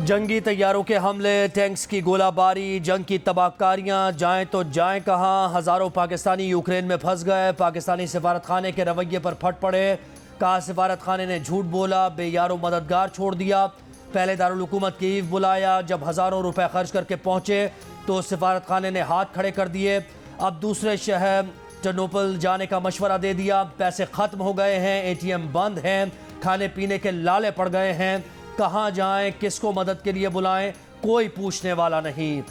जंगी तैयारों के हमले, टैंक्स की गोलाबारी, जंग की तबाहकारियां, जाएं तो जाएं कहां। हज़ारों पाकिस्तानी यूक्रेन में फंस गए। पाकिस्तानी सिफारत खाने के रवैये पर फट पड़े। कहा सिफारत खाने ने झूठ बोला, बेयारो मददगार छोड़ दिया। पहले दारुल हुकूमत कीव बुलाया, जब हज़ारों रुपए खर्च करके पहुंचे तो सिफारत खाने ने हाथ खड़े कर दिए। अब दूसरे शहर टर्नोपिल जाने का मशवरा दे दिया। पैसे ख़त्म हो गए हैं, ATM बंद हैं, खाने पीने के लाले पड़ गए हैं। कहाँ जाएं, किसको मदद के लिए बुलाएं, कोई पूछने वाला नहीं।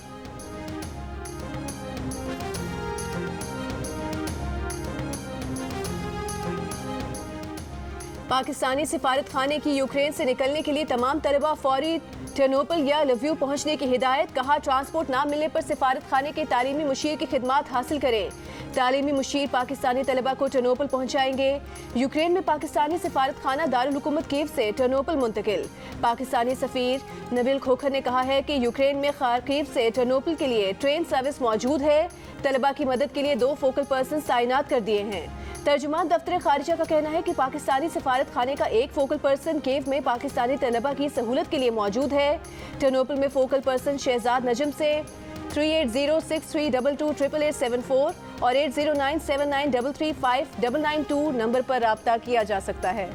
पाकिस्तानी सिफारत खाने की यूक्रेन से निकलने के लिए तमाम तलबा फौरी टर्नोपिल या लव्यू पहुंचने की हिदायत। कहा ट्रांसपोर्ट ना मिलने पर सिफारत खाने के तालीमी मुशीर की खिदमात हासिल करें। तालीमी मुशीर पाकिस्तानी तलबा को टर्नोपिल पहुंचाएंगे। यूक्रेन में पाकिस्तानी सिफारत खाना दारुल हुकूमत कीव से टर्नोपिल मुंतकिल। पाकिस्तानी सफीर नबील खोखर ने कहा है कि यूक्रेन में खार्किव से टर्नोपिल के लिए ट्रेन सर्विस मौजूद है। तलबा की मदद के लिए 2 फोकल पर्सन तैनात कर दिए हैं। तर्जुमान दफ्तर खारिजा का कहना है कि पाकिस्तानी सिफारत खाने का एक फोकल पर्सन केव में पाकिस्तानी तलबा की सहूलत के लिए मौजूद है। टर्नोपिल में फोकल पर्सन शहजाद नजम से 380632288874 और 809793359992 नंबर पर राब्ता किया जा सकता है।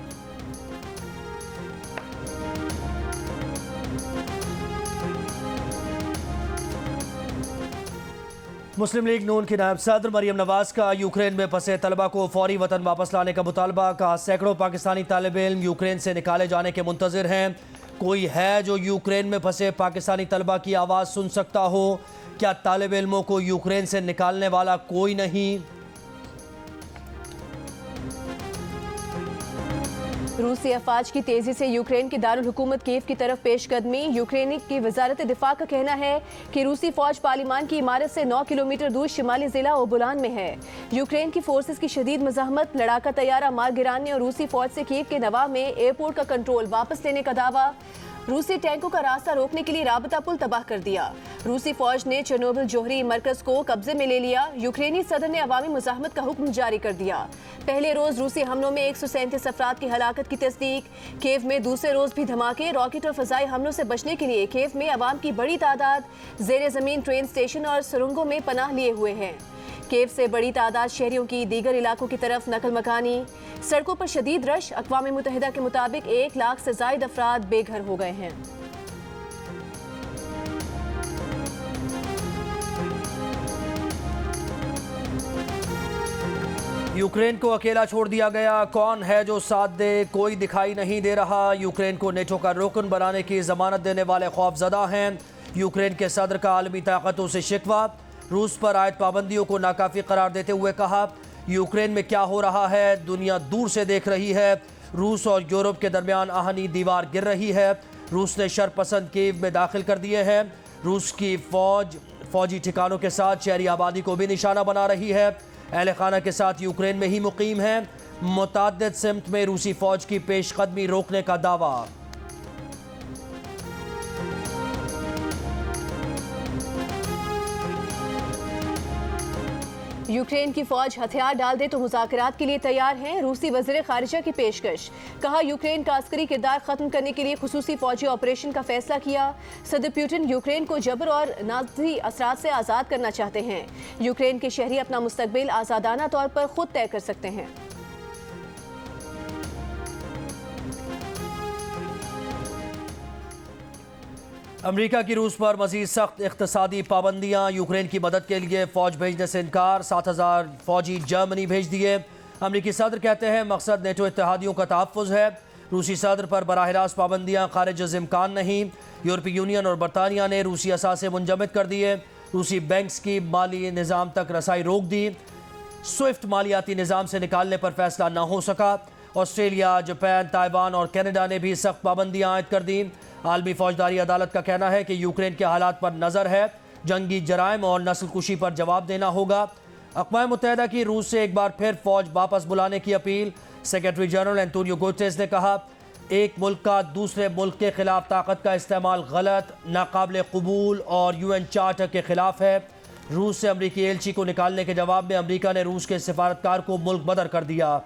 मुस्लिम लीग नून की नायब सदर मरियम नवाज का यूक्रेन में फंसे तलबा को फौरी वतन वापस लाने का मुतालबा। का सैकड़ों पाकिस्तानी तालिब इल्म यूक्रेन से निकाले जाने के मुंतजिर हैं। कोई है जो यूक्रेन में फंसे पाकिस्तानी तलबा की आवाज़ सुन सकता हो? क्या तालिब इल्मों को यूक्रेन से निकालने वाला कोई नहीं? रूसी अफवाज की तेजी से यूक्रेन की दारुल हुकूमत कीव की तरफ पेशकदमी। यूक्रेनी की वजारत दिफा का कहना है कि रूसी फौज पार्लिमान की इमारत से 9 किलोमीटर दूर शिमाली जिला ओबुलान में है। यूक्रेन की फोर्सेस की शदीद मज़ाहमत, लड़ाका तैयारा मार गिराने और रूसी फौज से कीव के नवा में एयरपोर्ट का कंट्रोल वापस लेने का दावा। रूसी टैंकों का रास्ता रोकने के लिए राबता पुल तबाह कर दिया। रूसी फौज ने चेर्नोबिल जोहरी मरकज को कब्जे में ले लिया। यूक्रेनी सदर ने अवामी मुजाहमत का हुक्म जारी कर दिया। पहले रोज रूसी हमलों में 137 अफराद की हलाकत की तस्दीक। केव में दूसरे रोज भी धमाके। रॉकेट और फजाई हमलों से बचने के लिए केव में अवाम की बड़ी तादाद जेर जमीन ट्रेन स्टेशन और सुरंगों में पनाह लिए हुए हैं। केव से बड़ी तादाद शहरियों की दीगर इलाकों की तरफ नकल मकानी। सड़कों पर शदीद रश। अक़वाम मुत्तहिदा के मुताबिक 1 लाख से ज़ायद अफराद बेघर हो गए हैं। यूक्रेन को अकेला छोड़ दिया गया। कौन है जो साथ दे? कोई दिखाई नहीं दे रहा। यूक्रेन को नेटो का रुकन बनाने की जमानत देने वाले खौफजदा हैं। यूक्रेन के सदर का आलमी ताकतों से शिकवा। रूस पर आयद पाबंदियों को नाकाफी करार देते हुए कहा, यूक्रेन में क्या हो रहा है दुनिया दूर से देख रही है। रूस और यूरोप के दरमियान आहनी दीवार गिर रही है। रूस ने शरपसंद कीव में दाखिल कर दिए हैं। रूस की फौजी ठिकानों के साथ शहरी आबादी को भी निशाना बना रही है। अहल खाना के साथ यूक्रेन में ही मुकीम है। मुताद्दिद सिमत में रूसी फौज की पेशकदमी रोकने का दावा। यूक्रेन की फौज हथियार डाल दे तो मुज़ाकरात के लिए तैयार हैं। रूसी वज़ीर ख़ारिजा की पेशकश। कहा यूक्रेन का अस्करी किरदार ख़त्म करने के लिए खुसूसी फौजी ऑपरेशन का फैसला किया। सदर पुतिन यूक्रेन को जबर और नाज़ी असरात से आज़ाद करना चाहते हैं। यूक्रेन के शहरी अपना मुस्तकबिल आज़ादाना तौर पर खुद तय कर सकते हैं। अमेरिका की रूस पर मज़ीद सख्त इक़्तिसादी पाबंदियाँ। यूक्रेन की मदद के लिए फ़ौज भेजने से इनकार। 7,000 फ़ौजी जर्मनी भेज दिए। अमेरिकी सदर कहते हैं मकसद नेटो इत्तेहादियों का तहफ़्फ़ुज़ है। रूसी सदर पर बराह रास्त पाबंदियाँ खारिज इम्कान नहीं। यूरोपीय यूनियन और बरतानिया ने रूसी असासे मुंजमद कर दिए। रूसी बैंक्स की माली निज़ाम तक रसाई रोक दी। स्विफ्ट मालियाती निज़ाम से निकालने पर फैसला न हो सका। ऑस्ट्रेलिया, जापान, ताइवान और कनाडा ने भी सख्त पाबंदियाँ आयद कर दी। आलमी फौजदारी अदालत का कहना है कि यूक्रेन के हालात पर नज़र है। जंगी जराइम और नस्ल कुशी पर जवाब देना होगा। अक़वाम मुत्तहिदा की रूस से एक बार फिर फौज वापस बुलाने की appeal. Secretary general Antonio Guterres ने कहा, एक मुल्क का दूसरे मुल्क के खिलाफ ताकत का इस्तेमाल गलत, नाकाबिल कबूल और UN चार्टर के खिलाफ है। रूस से अमरीकी एलची को निकालने के जवाब में अमरीका ने रूस के सिफारतकार को मुल्क बदर कर दिया।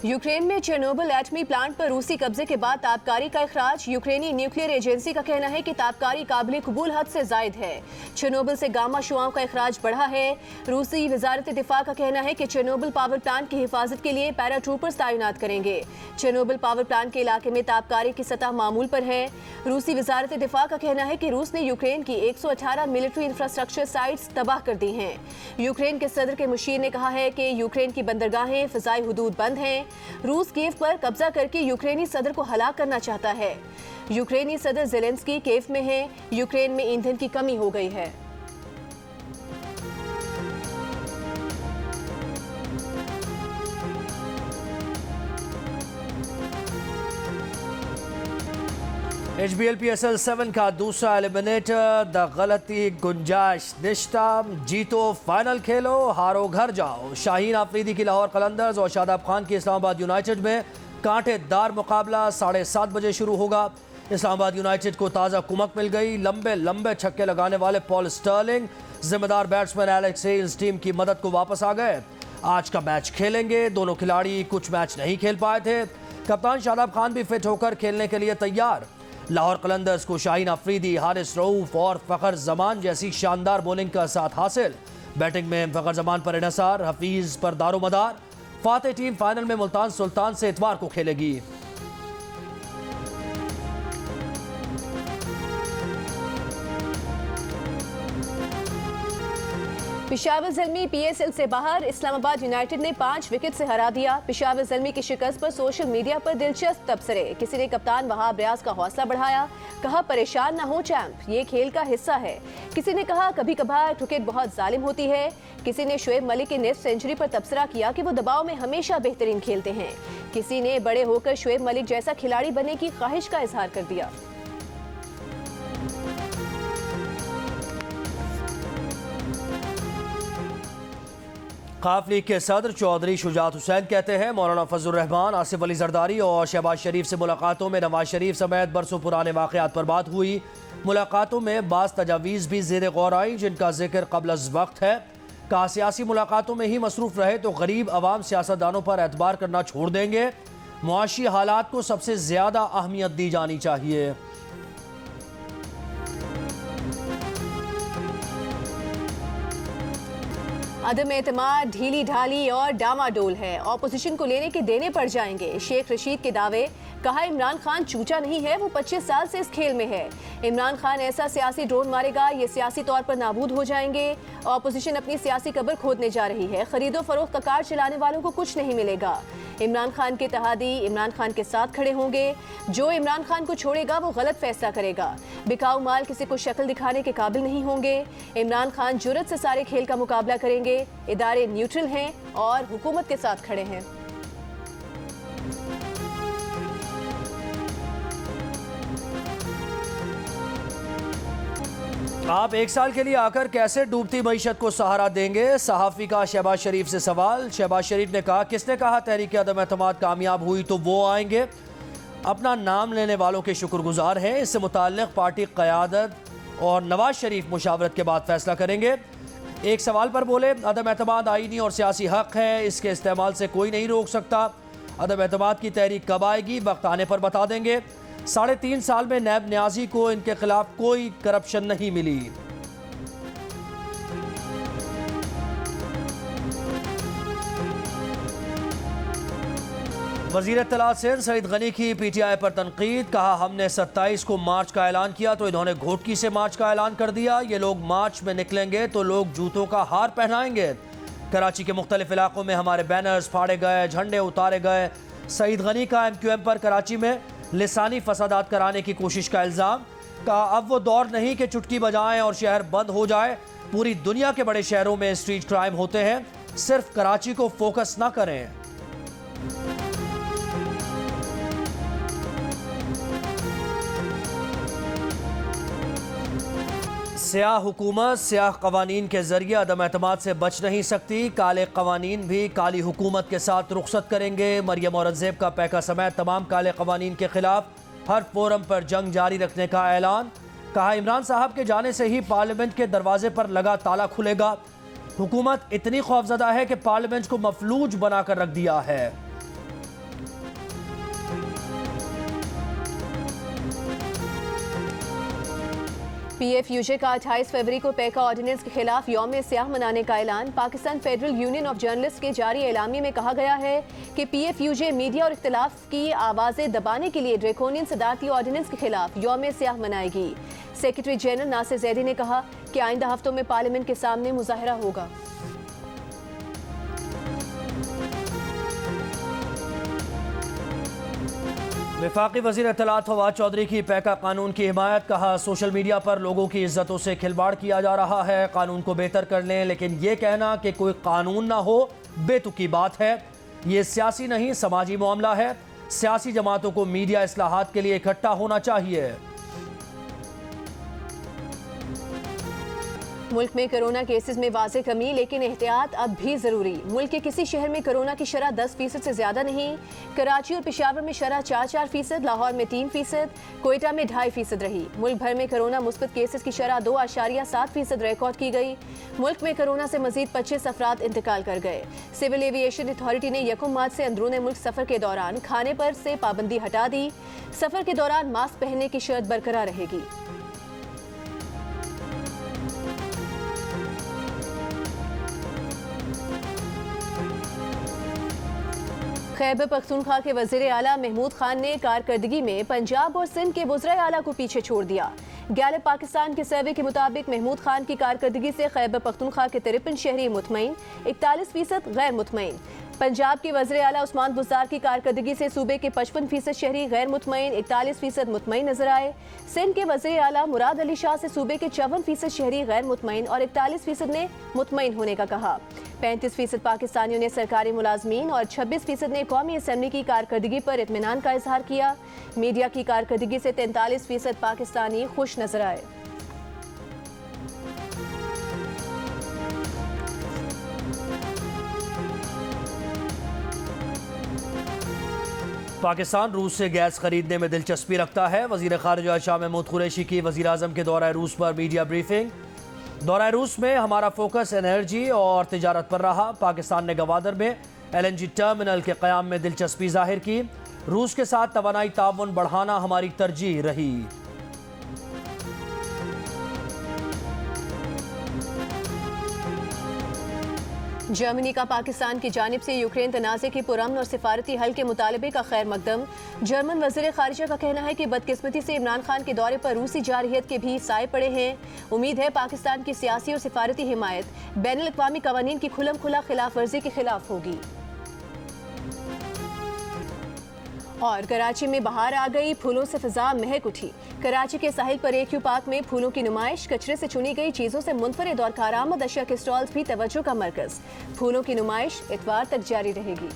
यूक्रेन में चेर्नोबिल एटमी प्लांट पर रूसी कब्जे के बाद ताबकारी का इखराज। यूक्रेनी न्यूक्लियर एजेंसी का कहना है कि ताबकारी काबिल कबूल हद से जायद है। चेर्नोबिल से गामा शुआओं का इखराज बढ़ा है। रूसी वजारत दिफा का कहना है कि चेर्नोबिल पावर प्लांट की हिफाजत के लिए पैराट्रूपर्स तैनात करेंगे। चेर्नोबिल पावर प्लांट के इलाके में ताबकारी की सतह मामूल पर है। रूसी वजारत दिफा का कहना है कि रूस ने यूक्रेन की 118 मिलिट्री इंफ्रास्ट्रक्चर साइट्स तबाह कर दी हैं। यूक्रेन के सदर के मुशीर ने कहा है कि यूक्रेन की बंदरगाहें, फिजाई हुदूद बंद हैं। रूस कीव पर कब्जा करके यूक्रेनी सदर को हलाक करना चाहता है। यूक्रेनी सदर ज़ेलेंस्की कीव में है। यूक्रेन में ईंधन की कमी हो गई है। HBL PSL 7 का दूसरा एलिमिनेटर, द गलती गुंजाइश निश्ता, जीतो फाइनल खेलो, हारो घर जाओ। शाहीन आफरीदी की लाहौर कलंदर्स और शादाब खान की इस्लामाबाद यूनाइटेड में कांटेदार मुकाबला 7:30 बजे शुरू होगा। इस्लामाबाद यूनाइटेड को ताज़ा कुमक मिल गई। लंबे लंबे छक्के लगाने वाले पॉल स्टर्लिंग जिम्मेदार बैट्समैन एलेक्स हेल्स टीम की मदद को वापस आ गए। आज का मैच खेलेंगे। दोनों खिलाड़ी कुछ मैच नहीं खेल पाए थे। कप्तान शादाब खान भी फिट होकर खेलने के लिए तैयार। लाहौर कलंदर्स को शाहीन अफरीदी, हारिस रऊफ और फ़खर जमान जैसी शानदार बॉलिंग का साथ हासिल। बैटिंग में फ़खर जमान पर इन्हिसार, हफीज़ पर दारोमदार। फातेह टीम फाइनल में मुल्तान सुल्तान से इतवार को खेलेगी। पेशावर ज़ल्मी PSL से बाहर। इस्लामाबाद यूनाइटेड ने 5 विकेट से हरा दिया। पेशावर ज़ल्मी की शिकस्त पर सोशल मीडिया पर दिलचस्प तबसरे। किसी ने कप्तान वहाब रियाज का हौसला बढ़ाया, कहा परेशान ना हो चैंप, ये खेल का हिस्सा है। किसी ने कहा कभी कभार क्रिकेट बहुत जालिम होती है। किसी ने शोएब मलिक की नेफ सेंचुरी पर तबसरा किया कि वो दबाव में हमेशा बेहतरीन खेलते हैं। किसी ने बड़े होकर शोएब मलिक जैसा खिलाड़ी बनने की ख्वाहिश का इजहार कर दिया। काफ लीग के सदर चौधरी शुजात हुसैन कहते हैं मौलाना फजल रहमान, आसिफ अली जरदारी और शहबाज शरीफ से मुलाकातों में नवाज शरीफ समेत बरसों पुराने वाक़यात पर बात हुई। मुलाकातों में बाज़ तजावीज़ भी ज़ेर गौर आई जिनका जिक्र क़ब्ल अज़ वक्त है। कहा सियासी मुलाकातों में ही मसरूफ़ रहे तो गरीब अवाम सियासतदानों पर एतबार करना छोड़ देंगे। मुआशी हालात को सबसे ज़्यादा अहमियत दी जानी चाहिए। अदम एतमाद, ढीली ढाली और डामाडोल है। ऑपोजिशन को लेने के देने पड़ जाएंगे। शेख रशीद के दावे। कहा इमरान खान चूचा नहीं है, वो 25 साल से इस खेल में है। इमरान खान ऐसा सियासी ड्रोन मारेगा, ये सियासी तौर पर नाबूद हो जाएंगे। ऑपोजिशन अपनी सियासी कब्र खोदने जा रही है। खरीदो फरोख्त का कार चलाने वालों को कुछ नहीं मिलेगा। इमरान खान के इत्तेहादी इमरान खान के साथ खड़े होंगे। जो इमरान खान को छोड़ेगा वो गलत फैसला करेगा। बिकाऊ माल किसी को शक्ल दिखाने के काबिल नहीं होंगे। इमरान खान जुर्रत से सारे खेल का मुकाबला करेंगे। इदारे न्यूट्रल हैं और हुकूमत के साथ खड़े हैं। आप 1 साल के लिए आकर कैसे डूबती मईशत को सहारा देंगे? सहाफ़ी का शहबाज शरीफ से सवाल। शहबाज शरीफ ने कहा किसने कहा तहरीक अदम एतमाद कामयाब हुई तो वो आएंगे। अपना नाम लेने वालों के शुक्रगुजार हैं। इससे मुताल्लिक़ पार्टी क़यादत और नवाज शरीफ मुशावरत के बाद फैसला करेंगे। एक सवाल पर बोले अदम एतमाद आईनी और सियासी हक़ है, इसके इस्तेमाल से कोई नहीं रोक सकता। अदम एतमाद की तहरीक कब आएगी वक्त आने पर बता देंगे। 3.5 साल में नैब न्याजी को इनके खिलाफ कोई करप्शन नहीं मिली। वज़ीर इत्तलात सिंध सईद गनी की PTI पर तनकीद। कहा हमने 27 को मार्च का ऐलान किया तो इन्होंने घोटकी से मार्च का ऐलान कर दिया। ये लोग मार्च में निकलेंगे तो लोग जूतों का हार पहनाएंगे। कराची के मुख्तलिफ इलाकों में हमारे बैनर्स फाड़े गए, झंडे उतारे गए। सईद गनी का MQM पर कराची में लिसानी फसादात कराने की कोशिश का इल्ज़ाम। कहा अब वो दौर नहीं कि चुटकी बजाएं और शहर बंद हो जाए। पूरी दुनिया के बड़े शहरों में स्ट्रीट क्राइम होते हैं, सिर्फ कराची को फोकस ना करें। स्याह हुकूमत स्याह कवानीन के जरिए अदम एतमाद से बच नहीं सकती। काले कवानीन भी काली हुकूमत के साथ रुखसत करेंगे। मरियम औरंगजेब का पैका समेत तमाम काले कवानीन के खिलाफ हर फोरम पर जंग जारी रखने का ऐलान। कहा इमरान साहब के जाने से ही पार्लियामेंट के दरवाजे पर लगा ताला खुलेगा। हुकूमत इतनी खौफजदा है कि पार्लियामेंट को मफलूज बनाकर रख दिया है। PFUJ का 28 फरवरी को पैका ऑर्डिनेंस के खिलाफ यौम स्याह मनाने का ऐलान। Pakistan federal union of journalist के जारी एलामी में कहा गया है कि PFUJ मीडिया और इख्तिलाफ की आवाज़ें दबाने के लिए ड्रैकोनियन सदारती ऑर्डिनेंस के खिलाफ यौम स्याह मनाएगी। सेक्रेटरी जनरल नासिर जैदी ने कहा कि आइंदा हफ्तों में पार्लियामेंट के सामने मुजाहरा होगा। वफाकी वज़ीर इत्तलात फवाद चौधरी की पैका कानून की हिमायत। कहा सोशल मीडिया पर लोगों की इज्जतों से खिलवाड़ किया जा रहा है। कानून को बेहतर कर लें, लेकिन ये कहना कि कोई कानून ना हो बेतुकी बात है। ये सियासी नहीं समाजी मामला है। सियासी जमातों को मीडिया इस्लाहात के लिए इकट्ठा होना चाहिए। मुल्क में कोरोना केसेस में वाज़ेह कमी, लेकिन एहतियात अब भी ज़रूरी। मुल्क के किसी शहर में कोरोना की शरह 10% से ज़्यादा नहीं। कराची और पेशावर में शरह 4-4%, लाहौर में 3%, कोयटा में 2.5% रही। मुल्क भर में कोरोना मुस्बत केसेस की शरह 2.7% रिकॉर्ड की गई। मुल्क में कोरोना से मजीद 25 अफराद इंतकाल कर गए। सिविल एविएशन अथॉरिटी ने 1 मार्च से अंदरून मुल्क सफ़र के दौरान खाने पर से पाबंदी हटा दी। सफ़र के दौरान मास्क पहनने की शर्त बरकरार रहेगी। खैबर पख्तूनख्वा के वज़ीर आला महमूद खान ने कारकर्दगी में पंजाब और सिंध के वज़ीर आला को पीछे छोड़ दिया। गैलप पाकिस्तान के सर्वे के मुताबिक महमूद खान की कारकर्दगी से खैबर पख्तूनख्वा के 53 शहरी मुतमईन, 41% गैर मुतमईन। पंजाब के वज़ीर आला उस्मान बुज़दार की कारकर्दगी से सूबे के 55% शहरी गैर मुतमईन, 41% मुतमईन नजर आए। सिंध के वज़ीर आला मुराद अली शाह से सूबे के 54% शहरी गैर मुतमईन और 41% ने मुतमईन होने का कहा। 35% पाकिस्तानियों ने सरकारी मुलाजमीन और 26% ने कौमी असम्बली की कारकर्दगी पर इत्मीनान का इजहार किया। मीडिया की कारकर्दगी से 43% पाकिस्तानी खुश नजर आए। पाकिस्तान रूस से गैस खरीदने में दिलचस्पी रखता है। वज़ीर ख़ारिजा शाह महमूद कुरैशी की वज़ीर आज़म के दौरा रूस पर मीडिया ब्रीफिंग। दौरा रूस में हमारा फोकस एनर्जी और तिजारत पर रहा। पाकिस्तान ने गवादर में LNG टर्मिनल के क़याम में दिलचस्पी जाहिर की। रूस के साथ तवानाई ताउन बढ़ाना हमारी तरजीह रही। जर्मनी का पाकिस्तान की जानिब से यूक्रेन तनाज़े के पुरअमन और सिफारती हल के मुतालबे का खैर मकदम। जर्मन वज़ीर ख़ारिजा का कहना है कि बदकिस्मती से इमरान खान के दौरे पर रूसी जारहियत के भी साए पड़े हैं। उम्मीद है पाकिस्तान की सियासी और सिफारती हिमायत बैनुल-अक़वामी क़वानीन की खुल्लम खुला खिलाफ वर्जी के खिलाफ होगी। और कराची में बहार आ गई, फूलों से फिजा महक उठी। कराची के साहिल पर AQ पार्क में फूलों की नुमाइश, कचरे से चुनी गई चीजों से मुनफरिद और कारआमद अशिया के स्टॉल्स भी तवज्जो का मरकज। फूलों की नुमाइश इतवार तक जारी रहेगी।